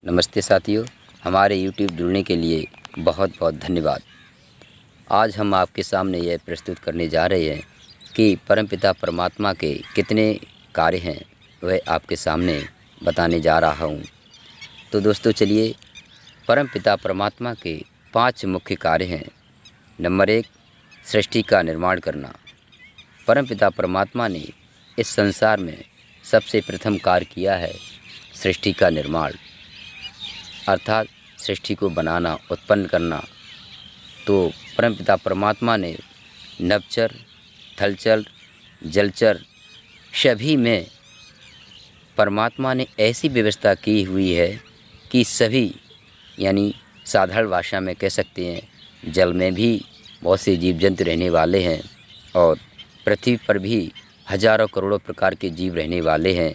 नमस्ते साथियों, हमारे YouTube जुड़ने के लिए बहुत बहुत धन्यवाद। आज हम आपके सामने यह प्रस्तुत करने जा रहे हैं कि परमपिता परमात्मा के कितने कार्य हैं, वह आपके सामने बताने जा रहा हूँ। तो दोस्तों चलिए, परमपिता परमात्मा के 5 मुख्य कार्य हैं। नंबर 1, सृष्टि का निर्माण करना। परमपिता परमात्मा ने इस संसार में सबसे प्रथम कार्य किया है सृष्टि का निर्माण, अर्थात सृष्टि को बनाना, उत्पन्न करना। तो परमपिता परमात्मा ने नभचर, थलचर, जलचर सभी में परमात्मा ने ऐसी व्यवस्था की हुई है कि सभी, यानी साधारण भाषा में कह सकते हैं, जल में भी बहुत से जीव जंतु रहने वाले हैं और पृथ्वी पर भी हजारों करोड़ों प्रकार के जीव रहने वाले हैं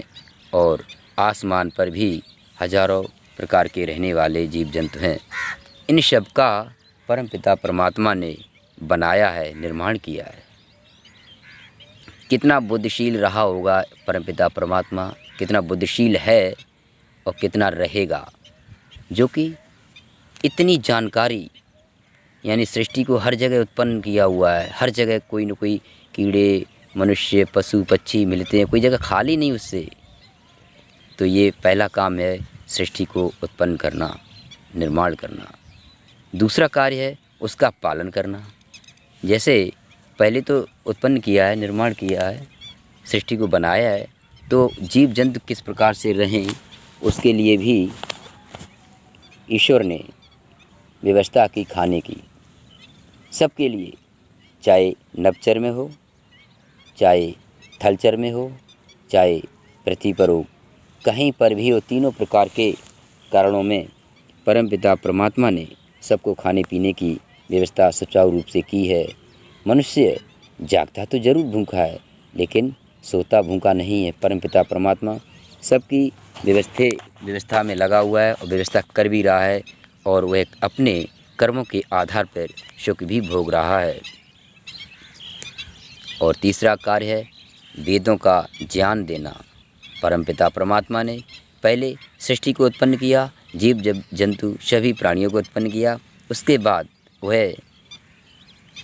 और आसमान पर भी हजारों प्रकार के रहने वाले जीव जंतु हैं। इन सब का परमपिता परमात्मा ने बनाया है, निर्माण किया है। कितना बुद्धिशील रहा होगा परमपिता परमात्मा, कितना बुद्धिशील है और कितना रहेगा, जो कि इतनी जानकारी, यानी सृष्टि को हर जगह उत्पन्न किया हुआ है। हर जगह कोई न कोई कीड़े, मनुष्य, पशु पक्षी मिलते हैं, कोई जगह खाली नहीं उससे। तो ये पहला काम है, सृष्टि को उत्पन्न करना, निर्माण करना। दूसरा कार्य है उसका पालन करना। जैसे पहले तो उत्पन्न किया है, निर्माण किया है, सृष्टि को बनाया है, तो जीव जंतु किस प्रकार से रहें उसके लिए भी ईश्वर ने व्यवस्था की खाने की, सबके लिए, चाहे नभचर में हो, चाहे थलचर में हो, चाहे पृथ्वी पर हो, कहीं पर भी हो, तीनों प्रकार के कारणों में परमपिता परमात्मा ने सबको खाने पीने की व्यवस्था सुचारू रूप से की है। मनुष्य जागता तो जरूर भूखा है, लेकिन सोता भूखा नहीं है। परमपिता परमात्मा सबकी व्यवस्था में लगा हुआ है और व्यवस्था कर भी रहा है, और वह अपने कर्मों के आधार पर सुख भी भोग रहा है। और तीसरा कार्य है वेदों का ज्ञान देना। परमपिता परमात्मा ने पहले सृष्टि को उत्पन्न किया, जीव जंतु सभी प्राणियों को उत्पन्न किया। उसके बाद वह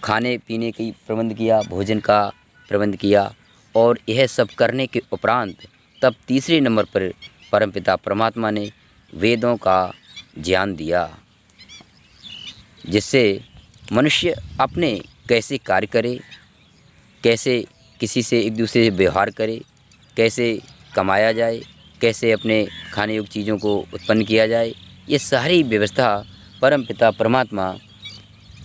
खाने पीने की प्रबंध किया, भोजन का प्रबंध किया, और यह सब करने के उपरांत तब तीसरे नंबर पर परमपिता परमात्मा ने वेदों का ज्ञान दिया, जिससे मनुष्य अपने कैसे कार्य करे, कैसे किसी से एक दूसरे से व्यवहार करे, कैसे कमाया जाए, कैसे अपने खाने योग्य चीज़ों को उत्पन्न किया जाए, ये सारी व्यवस्था परमपिता परमात्मा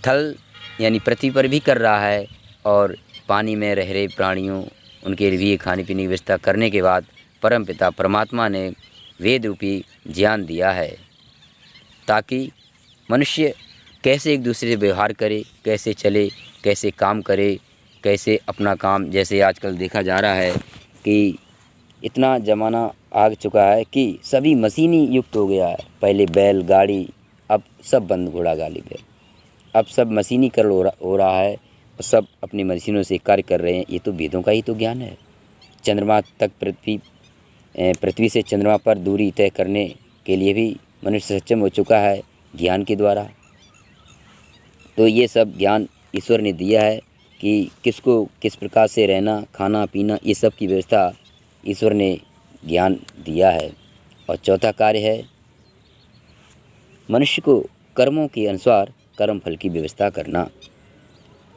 थल यानी पृथ्वी पर भी कर रहा है। और पानी में रह रहे प्राणियों, उनके लिए खाने पीने की व्यवस्था करने के बाद परमपिता परमात्मा ने वेद रूपी ज्ञान दिया है, ताकि मनुष्य कैसे एक दूसरे से व्यवहार करे, कैसे चले, कैसे काम करे, कैसे अपना काम, जैसे आजकल देखा जा रहा है कि इतना ज़माना आ चुका है कि सभी मशीनी युक्त हो गया है। पहले बैल गाड़ी, अब सब बंद, घोड़ा गाड़ी पे, अब सब मशीनीकरण हो रहा है और सब अपनी मशीनों से कार्य कर रहे हैं। ये तो वेदों का ही तो ज्ञान है। चंद्रमा तक, पृथ्वी से चंद्रमा पर दूरी तय करने के लिए भी मनुष्य सक्षम हो चुका है ज्ञान के द्वारा। तो ये सब ज्ञान ईश्वर ने दिया है कि किसको किस प्रकार से रहना, खाना पीना, ये सब की व्यवस्था ईश्वर ने ज्ञान दिया है। और चौथा कार्य है मनुष्य को कर्मों के अनुसार कर्म फल की व्यवस्था करना।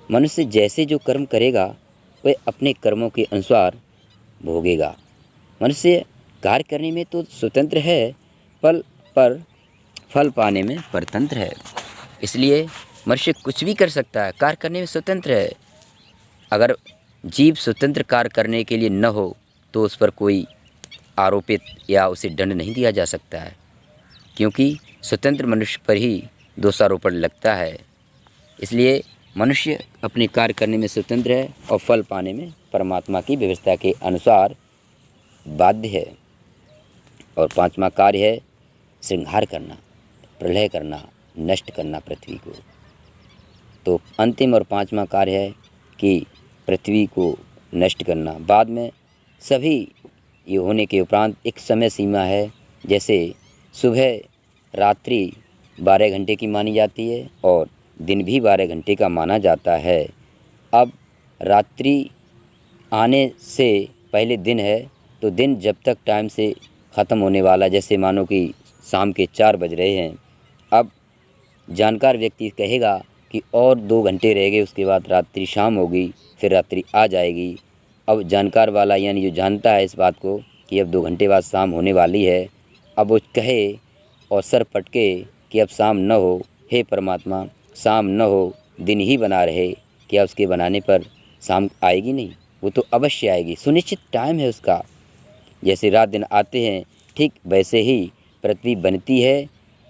मनुष्य जैसे जो कर्म करेगा वह अपने कर्मों के अनुसार भोगेगा। मनुष्य कार्य करने में तो स्वतंत्र है, पर फल पाने में परतंत्र है। इसलिए मनुष्य कुछ भी कर सकता है, कार्य करने में स्वतंत्र है। अगर जीव स्वतंत्र कार्य करने के लिए न हो तो उस पर कोई आरोपित या उसे दंड नहीं दिया जा सकता है, क्योंकि स्वतंत्र मनुष्य पर ही दोषारोपण लगता है। इसलिए मनुष्य अपने कार्य करने में स्वतंत्र है और फल पाने में परमात्मा की व्यवस्था के अनुसार बाध्य है। और पांचवा कार्य है श्रृंगार करना, प्रलय करना, नष्ट करना पृथ्वी को। तो अंतिम और पांचवा कार्य है कि पृथ्वी को नष्ट करना। बाद में सभी ये होने के उपरांत एक समय सीमा है, जैसे सुबह रात्रि 12 घंटे की मानी जाती है और दिन भी 12 घंटे का माना जाता है। अब रात्रि आने से पहले दिन है, तो दिन जब तक टाइम से ख़त्म होने वाला, जैसे मानो कि शाम के 4 बज रहे हैं, अब जानकार व्यक्ति कहेगा कि और 2 घंटे रह गए, उसके बाद रात्रि शाम होगी, फिर रात्रि आ जाएगी। अब जानकार वाला यानी जो जानता है इस बात को कि अब 2 घंटे बाद शाम होने वाली है, अब वो कहे और सर पटके कि अब शाम न हो, हे परमात्मा शाम न हो, दिन ही बना रहे, क्या उसके बनाने पर शाम आएगी नहीं? वो तो अवश्य आएगी, सुनिश्चित टाइम है उसका। जैसे रात दिन आते हैं, ठीक वैसे ही पृथ्वी बनती है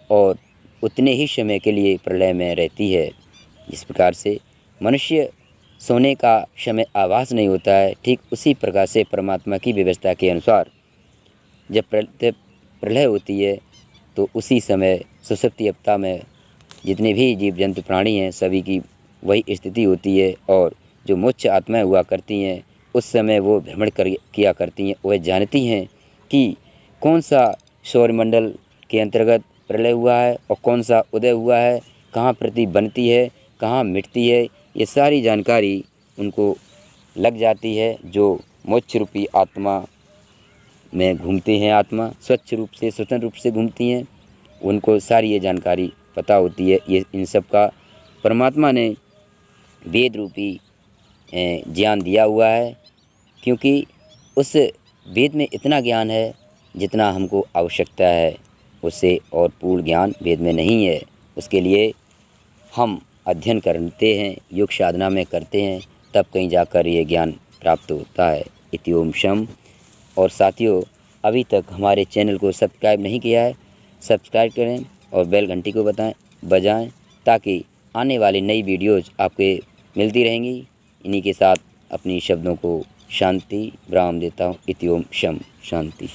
और उतने ही समय के लिए प्रलय में रहती है। जिस प्रकार से मनुष्य सोने का समय आभास नहीं होता है, ठीक उसी प्रकार से परमात्मा की व्यवस्था के अनुसार जब प्रलय होती है तो उसी समय सुषुप्ति अवस्था में जितने भी जीव जंतु प्राणी हैं सभी की वही स्थिति होती है। और जो मोक्ष आत्माएं हुआ करती हैं उस समय वो भ्रमण किया करती हैं, वह जानती हैं कि कौन सा सौरमंडल के अंतर्गत प्रलय हुआ है और कौन सा उदय हुआ है, कहाँ पृथ्वी बनती है, कहाँ मिटती है, ये सारी जानकारी उनको लग जाती है। जो मोक्ष रूपी आत्मा में घूमते हैं, आत्मा स्वच्छ रूप से स्वतंत्र रूप से घूमती हैं, उनको सारी ये जानकारी पता होती है। ये इन सब का परमात्मा ने वेद रूपी ज्ञान दिया हुआ है, क्योंकि उस वेद में इतना ज्ञान है जितना हमको आवश्यकता है, उससे और पूर्ण ज्ञान वेद में नहीं है। उसके लिए हम अध्ययन करते हैं, योग साधना में करते हैं, तब कहीं जाकर ये ज्ञान प्राप्त होता है। इति ओम शम। और साथियों, अभी तक हमारे चैनल को सब्सक्राइब नहीं किया है, सब्सक्राइब करें और बेल घंटी को बजाएं ताकि आने वाली नई वीडियोज़ आपके मिलती रहेंगी। इन्हीं के साथ अपनी शब्दों को शांति विराम देता हूँ। इति ओम शम। शांति।